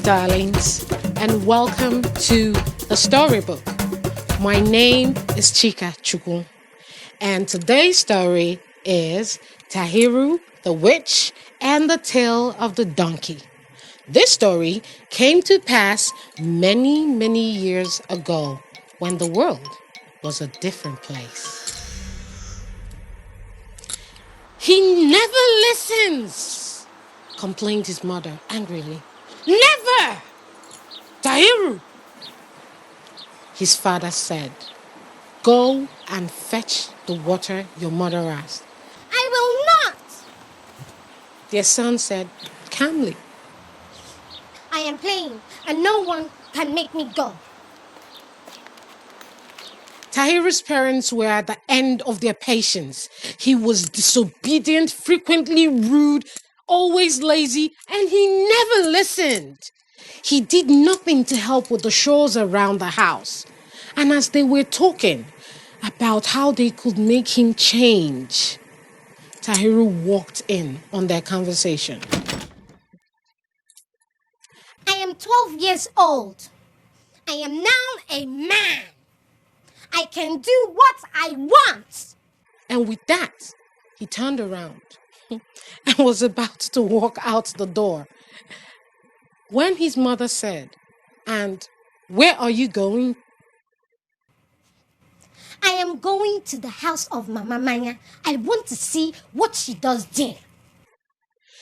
darlings, and welcome to the storybook. My name is Chika Chukwu, and today's story is Tahiru, the Witch, and the Tale of the Donkey. This story came to pass many, many years ago when the world was a different place. He never listens, complained his mother angrily. Never! Tahiru! His father said, go and fetch the water your mother asked. I will not! Their son said calmly. I am playing and no one can make me go. Tahiru's parents were at the end of their patience. He was disobedient, frequently rude, always lazy, and he never listened. He did nothing to help with the chores around the house. And as they were talking about how they could make him change, Tahiru walked in on their conversation. I am 12 years old. I am now a man. I can do what I want. And with that, he turned around and was about to walk out the door when his mother said, and where are you going? I am going to the house of Mama Maya. I want to see what she does there.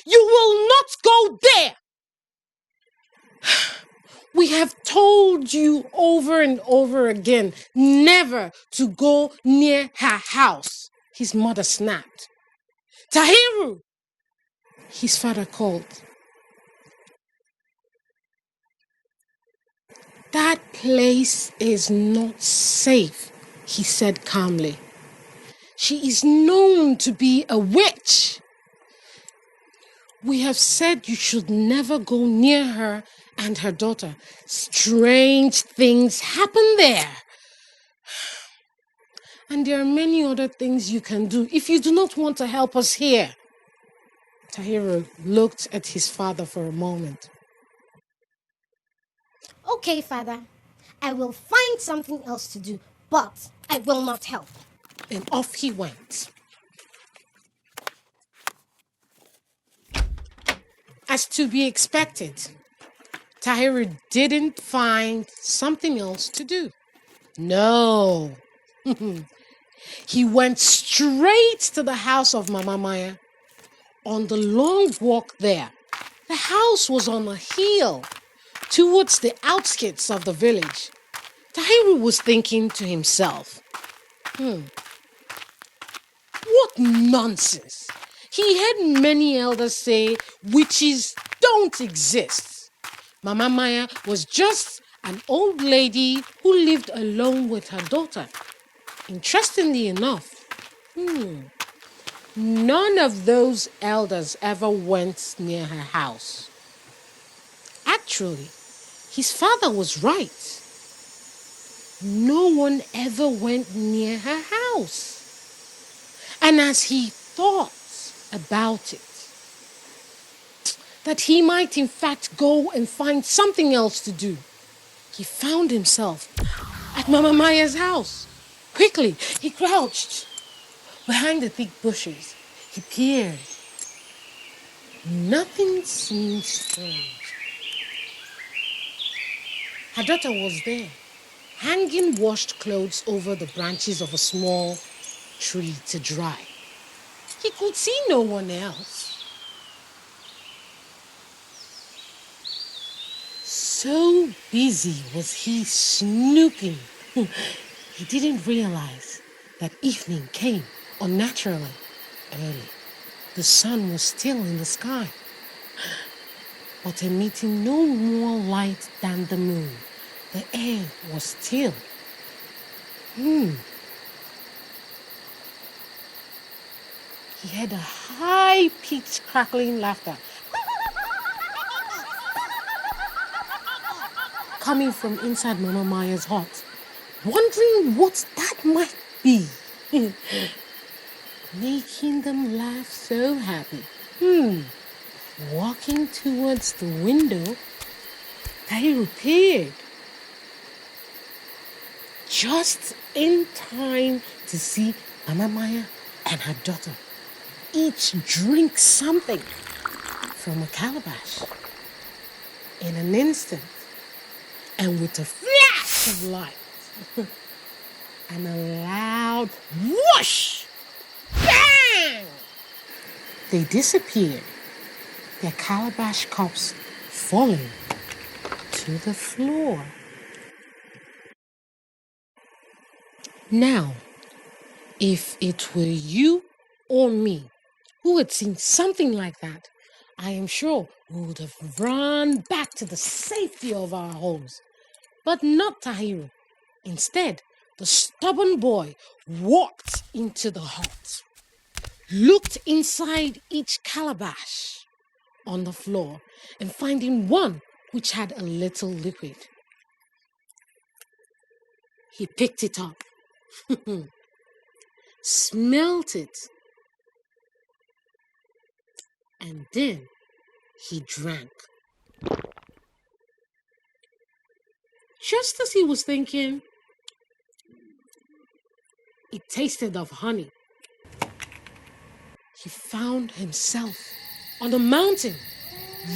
You will not go there! We have told you over and over again never to go near her house, his mother snapped. Tahiru! His father called. That place is not safe, he said calmly. She is known to be a witch. We have said you should never go near her and her daughter. Strange things happen there. And there are many other things you can do if you do not want to help us here. Tahiru looked at his father for a moment. Okay, father. I will find something else to do, but I will not help. And off he went. As to be expected, Tahiru didn't find something else to do. No. He went straight to the house of Mama Maya. On the long walk there, the house was on a hill towards the outskirts of the village. Tahiru was thinking to himself, what nonsense. He heard many elders say witches don't exist. Mama Maya was just an old lady who lived alone with her daughter. Interestingly enough, none of those elders ever went near her house. Actually, his father was right. No one ever went near her house. And as he thought about it, that he might in fact go and find something else to do, he found himself at Mama Maya's house. Quickly, he crouched behind the thick bushes. He peered. Nothing seemed strange. Her daughter was there, hanging washed clothes over the branches of a small tree to dry. He could see no one else. So busy was he snooping, he didn't realize that evening came unnaturally early. The sun was still in the sky, but emitting no more light than the moon. The air was still. He heard a high-pitched crackling laughter coming from inside Mama Maya's hut, wondering what that might be. Making them laugh so happy. Walking towards the window, Tahiru appeared just in time to see Mama Maya and her daughter each drink something from a calabash. In an instant, and with a flash of light and a loud whoosh, bang, they disappeared, their calabash cups falling to the floor. Now, if it were you or me who had seen something like that, I am sure we would have run back to the safety of our homes. But not Tahiru. Instead, the stubborn boy walked into the hut, looked inside each calabash on the floor, and finding one which had a little liquid. He picked it up, smelt it, and then he drank. Just as he was thinking, it tasted of honey. He found himself on a mountain,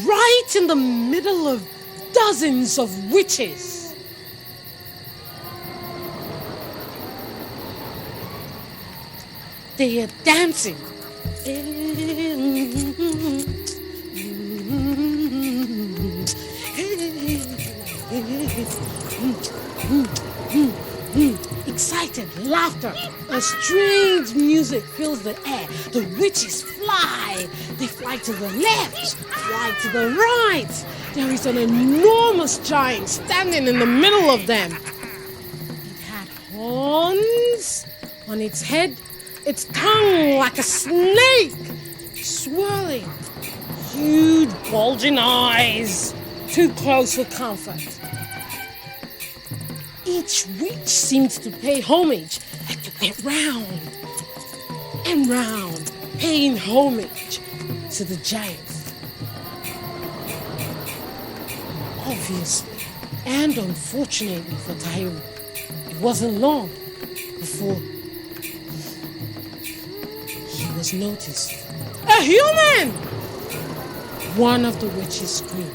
right in the middle of dozens of witches. They are dancing. Excited laughter, a strange music fills the air. The witches fly. They fly to the left, fly to the right. There is an enormous giant standing in the middle of them. It had horns on its head, its tongue like a snake, swirling, huge bulging eyes, too close for comfort. Each witch seemed to pay homage and to get round and round, paying homage to the giants. Obviously, and unfortunately for Tahiru, it wasn't long before he was noticed. A human! One of the witches screamed.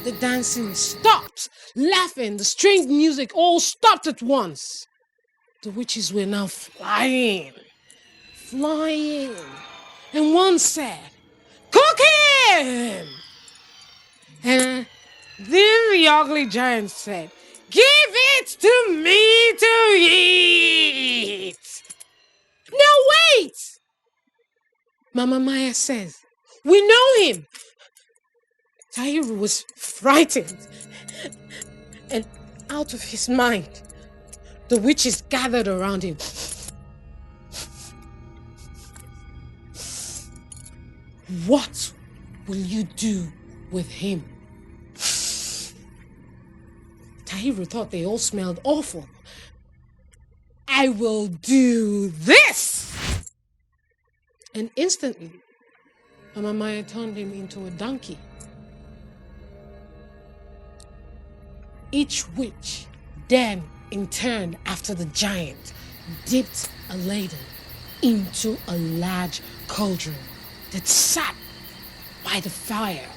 The dancing stopped, laughing, the strange music all stopped at once. The witches were now flying. And one said, "Cook him!" And then the ugly giant said, "Give it to me to eat." "Now wait!" Mama Maya says, "We know him." Tahiru was frightened and out of his mind. The witches gathered around him. "What will you do with him?" Tahiru thought they all smelled awful. "I will do this!" And instantly, Mama Maya turned him into a donkey. Each witch then, in turn, after the giant, dipped a ladle into a large cauldron that sat by the fire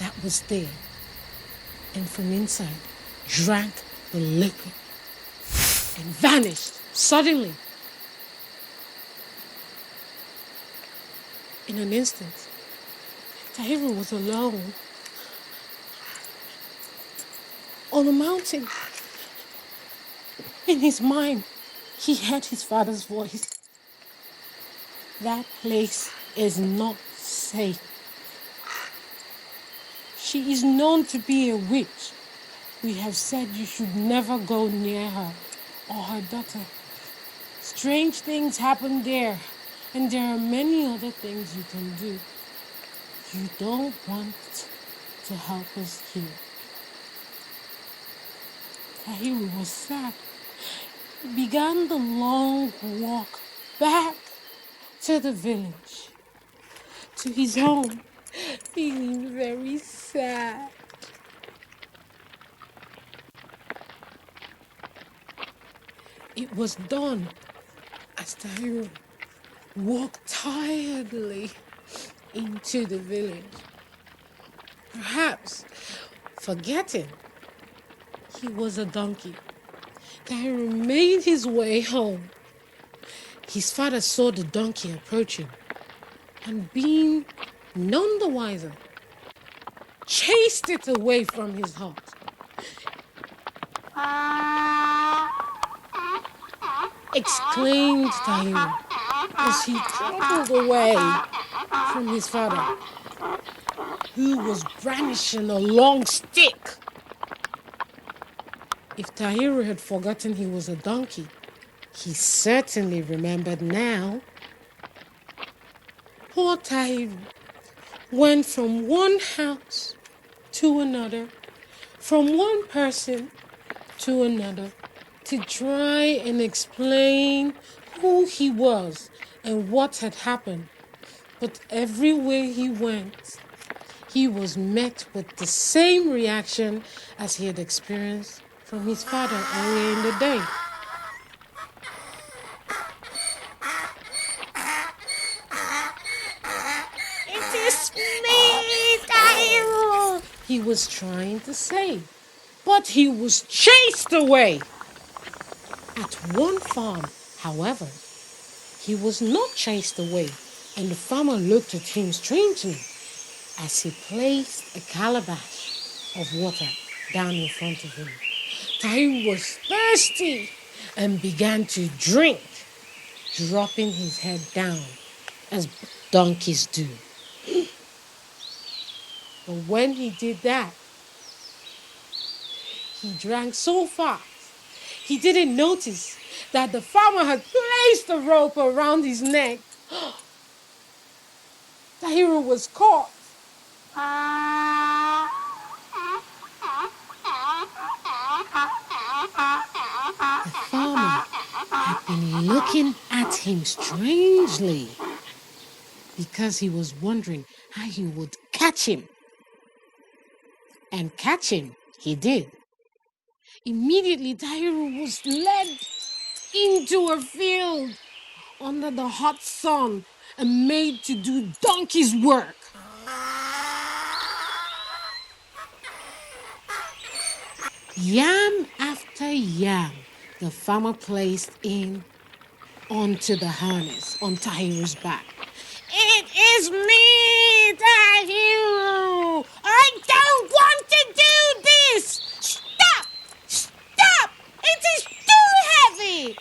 that was there, and from inside drank the liquid and vanished suddenly. In an instant, Tahiru was alone on a mountain. In his mind, he heard his father's voice. "That place is not safe. She is known to be a witch. We have said you should never go near her or her daughter. Strange things happen there, and there are many other things you can do. You don't want to help us here." Tahiru was sad. He began the long walk back to the village, to his home, feeling very sad. It was dawn as Tahiru walked tiredly into the village, perhaps forgetting he was a donkey. Tahiru made his way home. His father saw the donkey approaching and, being none the wiser, chased it away from his hut. Exclaimed Tahiru as he toppled away from his father, who was brandishing a long stick. If Tahiru had forgotten he was a donkey, he certainly remembered now. Poor Tahiru went from one house to another, from one person to another, to try and explain who he was and what had happened. But everywhere he went, he was met with the same reaction as he had experienced from his father earlier in the day. It is me, Tahiru! He was trying to say, but he was chased away. At one farm, however, he was not chased away, and the farmer looked at him strangely as he placed a calabash of water down in front of him. Tahiru was thirsty and began to drink, dropping his head down as donkeys do. But when he did that, he drank so fast, he didn't notice that the farmer had placed a rope around his neck. Tahiru was caught. The farmer had been looking at him strangely because he was wondering how he would catch him. And catch him he did. Immediately, Tahiru was led into a field under the hot sun and made to do donkey's work. Yam after yam, the farmer placed in onto the harness on Tahiru's back. It is me, Tahiru! I don't want to do this! Stop! Stop! It is too heavy!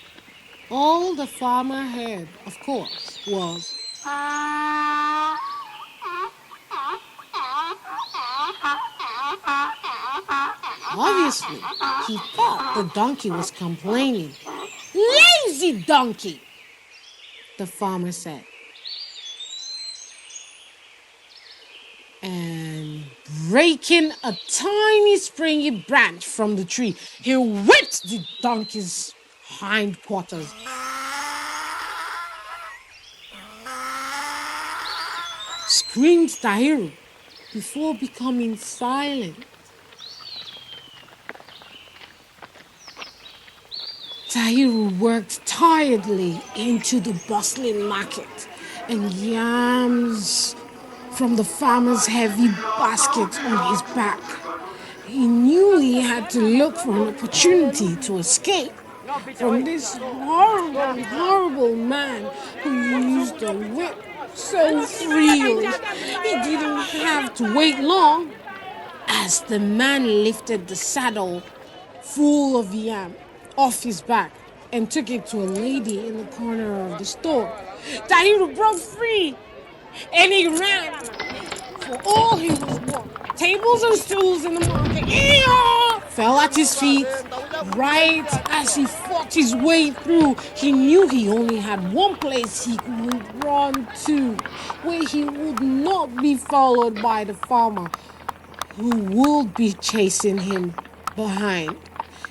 All the farmer heard, of course, was obviously, he thought the donkey was complaining. Lazy donkey, the farmer said. And breaking a tiny springy branch from the tree, he whipped the donkey's hindquarters. Screamed Tahiru before becoming silent. Tahiru worked tiredly into the bustling market, and yams from the farmer's heavy basket on his back. He knew he had to look for an opportunity to escape from this horrible, horrible man who used a whip so freely. He didn't have to wait long as the man lifted the saddle full of yam off his back and took it to a lady in the corner of the store. Tahiru broke free and he ran for all he was worth. Tables and stools in the market fell at his feet. Right as he fought his way through, he knew he only had one place he could run to, where he would not be followed by the farmer, who would be chasing him behind.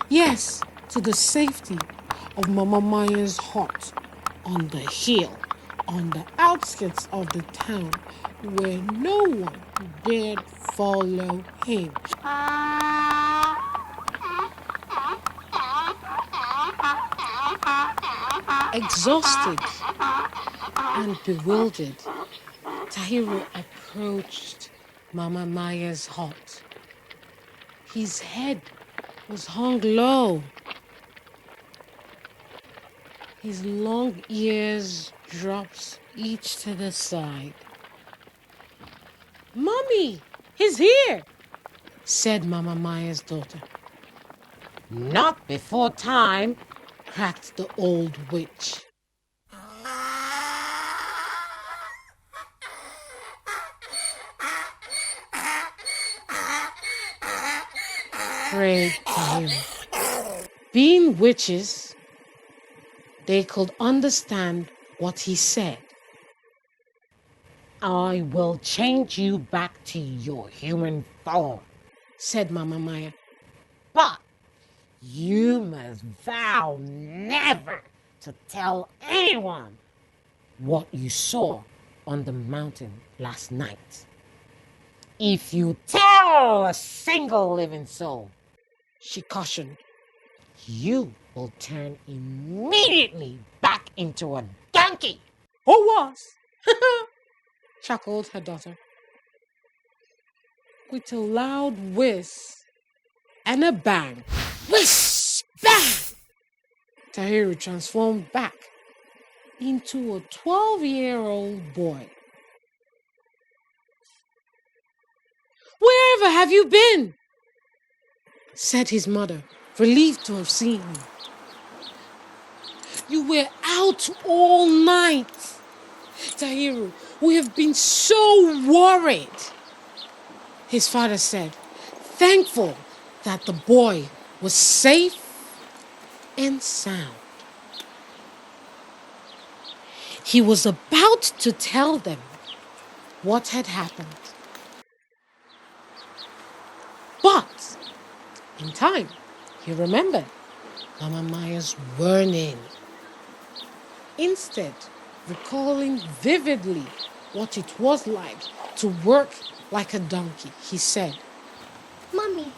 Yes, to the safety of Mama Maya's hut on the hill, on the outskirts of the town, where no one dared follow him. Exhausted and bewildered, Tahiru approached Mama Maya's hut. His head was hung low. His long ears dropped each to the side. "Mommy, he's here," said Mama Maya's daughter. "Not before time," cracked the old witch. Prayed Tahiru. Being witches, they could understand what he said. "I will change you back to your human form," said Mama Maya. "But you must vow never to tell anyone what you saw on the mountain last night. If you tell a single living soul," she cautioned, "you will turn immediately back into a donkey." "Or was," chuckled her daughter. With a loud whiz and a bang, whiz, bang, Tahiru transformed back into a 12-year-old boy. "Wherever have you been?" said his mother, relieved to have seen him. "You were out all night. Tahiru, we have been so worried," his father said, thankful that the boy was safe and sound. He was about to tell them what had happened. But in time, he remembered Mama Maya's warning. Instead, recalling vividly what it was like to work like a donkey, he said, Mommy,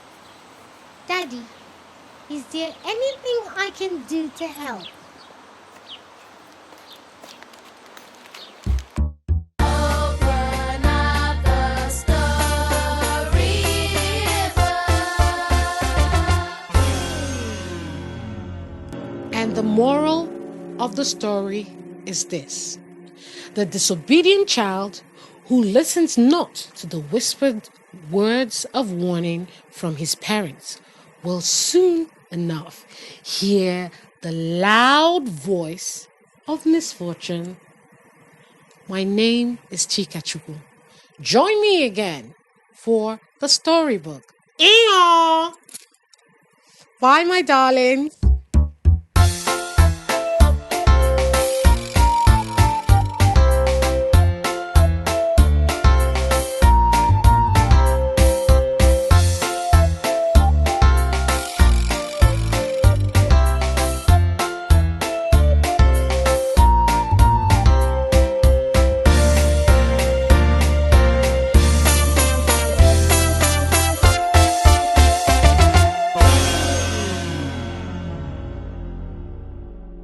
Daddy, is there anything I can do to help? Open up the storybook. And the moral of the story is this: the disobedient child who listens not to the whispered words of warning from his parents will soon enough hear the loud voice of misfortune. My name is Chikachuku. Join me again for the storybook. Bye, my darlings.